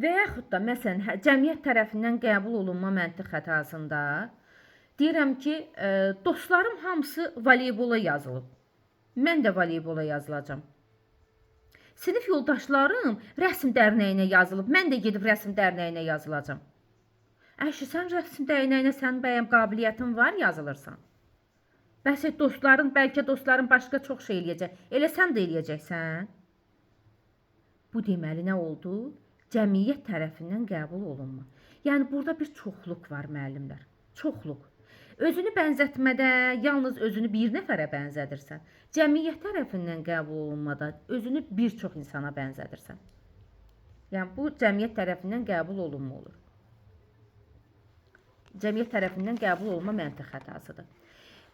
Və yaxud da məsələn cəmiyyət tərəfindən qəbul olunma məntiq xətasında deyirəm ki, dostlarım hamısı voleybola yazılıb. Mən də voleybola yazılacam. Sinif yoldaşlarım rəsm dərnəyinə yazılıb. Mən də gedib rəsm dərnəyinə yazılacam. Əşi, sən rəsm dərnəyinə sənin bəyəm qabiliyyətin var, yazılırsan. Bəs dostların, bəlkə dostların başqa çox şey eləyəcək. Elə sən də eləyəcəksən. Bu deməli nə oldu? Cəmiyyət tərəfindən qəbul olunma. Yəni burada bir çoxluq var müəllimlər. Çoxluq. Özünü bənzətmədə yalnız özünü bir nəfərə bənzədirsən. Cəmiyyət tərəfindən qəbul olunmada özünü bir çox insana bənzədirsən. Yəni bu cəmiyyət tərəfindən qəbul olunma olur. Cəmiyyət tərəfindən qəbul olunma məntiq xətasıdır.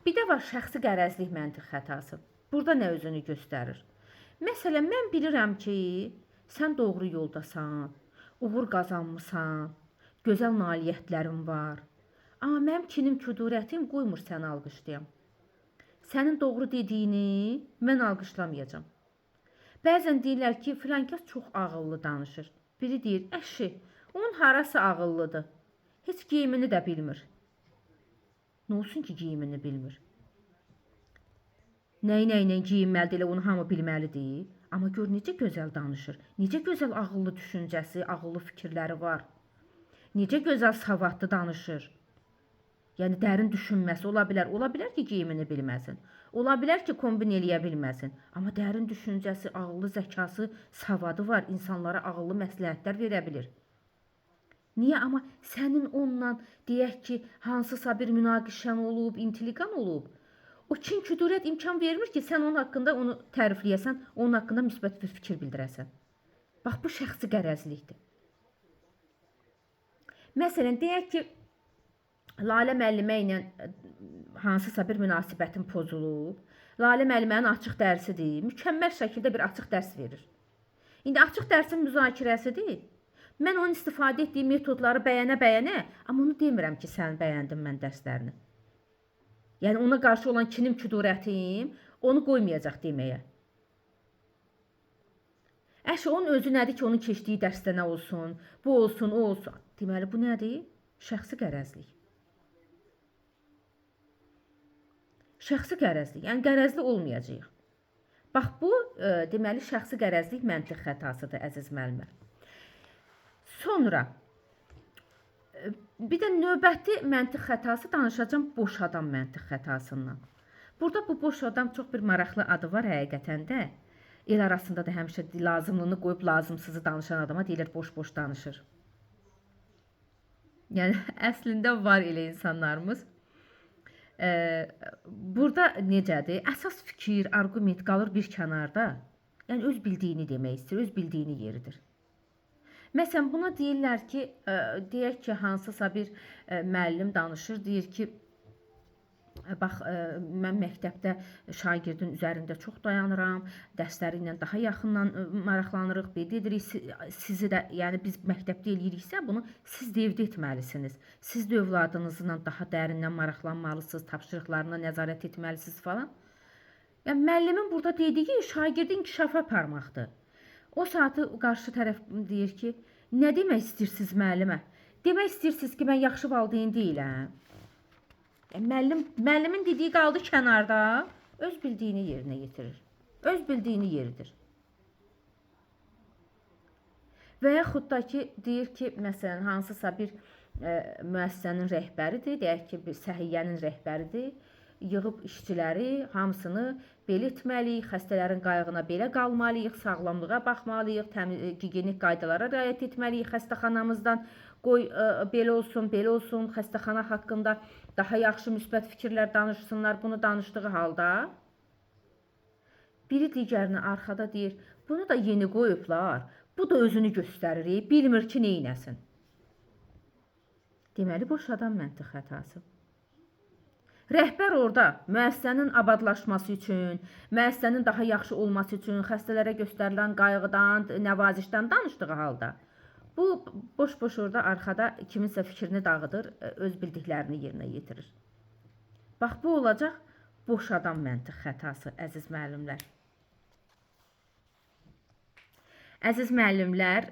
Bir də var şəxsi qərəzlik məntiq xətası. Burada nə özünü göstərir? Məsələn, mən bilirəm ki, sən doğru yoldasan, uğur qazanmısan, gözəl nailiyyətlərin var. Amma mənim kinim, küdurətim qoymur səni alqışlayam. Sənin doğru dediyini mən alqışlamayacam. Bəzən deyirlər ki, filankəs çox ağıllı danışır. Biri deyir, əşi, onun harası ağıllıdır. Heç geyimini də bilmir. Nə olsun ki, geyimini bilmir? Nə-nə geyinməlidir, elə onu hamı bilməlidir. Amma gör necə gözəl danışır. Necə gözəl ağıllı düşüncəsi, ağıllı fikirləri var. Necə gözəl savadlı danışır. Yəni dərin düşünməsi ola bilər. Ola bilər ki, geyimini bilməsin. Ola bilər ki, kombin eləyə bilməsin. Amma dərin düşüncəsi, ağıllı zəkası, savadı var. İnsanlara ağıllı məsləhətlər verə bilir. Niyə? Amma sənin onunla deyək ki, hansısa bir münaqişən olub, intriqan olub. O kin küdurət imkan vermir ki, sən onun haqqında onu tərifləyəsən, onun haqqında müsbət bir fikir bildirəsən. Bax, bu şəxsi qərəzlikdir. Məsələn, deyək ki, Lalə müəllimə ilə hansısa bir münasibətin pozulub. Lalə müəllimənin açıq dərsidir. Mükəmməl şəkildə bir açıq dərs verir. İndi açıq dərsin müzakirəsidir. Mən onun istifadə etdiyi metodları bəyənə-bəyənə, amma onu demirəm ki, sən bəyəndin mən dərslərini. Yəni ona qarşı olan kinim, küdurətim onu qoymayacaq deməyə. Əşi, onun özü nədir ki, onun keçdiyi dərsdə nə olsun, bu olsun, o olsun. Deməli, bu nədir? Şəxsi qərəzlik. Şəxsi qərəzlik, yəni qərəzli olmayacaq. Bax, bu deməli şəxsi qərəzlik məntiq xətasıdır, əziz müəllimlər. Sonra bir də növbəti məntiq xətası danışacağım boş adam məntiq xətasından. Burada bu boş adam çox bir maraqlı adı var həqiqətən də. El arasında da həmişə lazımlığını qoyub lazımsızı danışan adama deyirlər boş-boş danışır. Yəni əslində var elə insanlarımız. Burada necədir? Əsas fikir, arqument qalır bir kənarda. Yəni öz bildiyini demək istəyir, öz bildiyini yeridir. Məsələn, buna deyirlər ki, deyək ki, hansısa bir müəllim danışır, deyir ki, bax, mən məktəbdə şagirdin üzərində çox dayanıram, dərsləri ilə daha yaxından maraqlanırıq, bed edirik, sizi də, yəni biz məktəbdə eləyiriksə, bunu siz də evdə etməlisiniz. Siz də övladınızla daha dərindən maraqlanmalısınız, tapşırıqlarına nəzarət etməlisiniz falan. Yəni, müəllimin burada dediyi şagirdi inkişafa aparmaqdır. O saatı qarşı tərəf deyir ki, nə demək istəyirsiniz müəllimə? Demək istəyirsiniz ki, mən yaxşı valideyn deyiləm. Müəllimin dediyi qaldı kənarda, öz bildiyini yerinə yetirir. Öz bildiyini yeridir. Və yaxud da ki, deyir ki, məsələn, hansısa bir müəssisənin rəhbəridir, deyək ki, bir səhiyyənin rəhbəridir, yığıb işçiləri, hamısını belə etməliyik, xəstələrin qayğına belə qalmalıyıq, sağlamlığa baxmalıyıq, gigiyenik qaydalara riayət etməliyik xəstəxanamızdan. Qoy belə olsun, xəstəxana haqqında daha yaxşı müsbət fikirlər danışsınlar, bunu danışdığı halda. Biri digərinə arxada deyir, bunu da yeni qoyublar, bu da özünü göstərir, bilmir ki, neynəsin. Deməli, boş adam məntiq xətası. Rəhbər orada müəssisənin abadlaşması üçün, müəssisənin daha yaxşı olması üçün, xəstələrə göstərilən qayğıdan, nəvazişdən danışdığı halda, bu boş-boş orada arxada kiminsə fikrini dağıdır, öz bildiklərini yerinə yetirir. Bax, bu olacaq boş adam məntiq xətası, əziz müəllimlər. Əziz müəllimlər,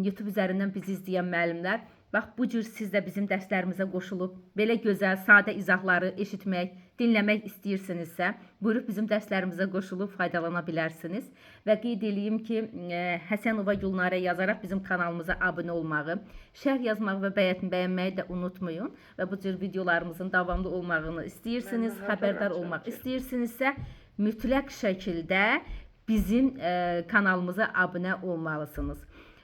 YouTube üzərindən bizi izləyən müəllimlər, bax bu cür siz də bizim dərslərimizə qoşulub, belə gözəl, sadə izahları eşitmək, dinləmək istəyirsinizsə, buyurub bizim dərslərimizə qoşulub faydalana bilərsiniz. Və qeyd edeyim ki, Həsənova Gülnarə yazaraq bizim kanalımıza abunə olmağı, şərh yazmağı və bəyənməyi də unutmayın. Və bu cür videolarımızın davamlı olmağını istəyirsiniz, xəbərdar olmaq istəyirsinizsə, mütləq şəkildə bizim kanalımıza abunə olmalısınız.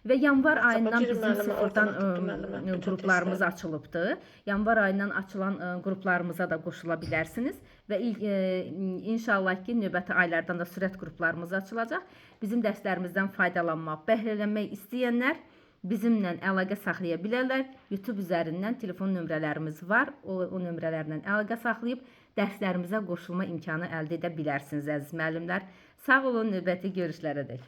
Və yanvar ayından bizim sıfırdan qruplarımız açılıbdır. Yanvar ayından açılan qruplarımıza da qoşula bilərsiniz. Və inşallah ki, növbəti aylardan da sürət qruplarımız açılacaq. Bizim dərslərimizdən faydalanmaq, bəhrələnmək istəyənlər bizimlə əlaqə saxlaya bilərlər. YouTube üzərindən telefon nömrələrimiz var. O nömrələrlə əlaqə saxlayıb dərslərimizə qoşulma imkanı əldə edə bilərsiniz, əziz müəllimlər. Sağ olun, növbəti görüşlərədək.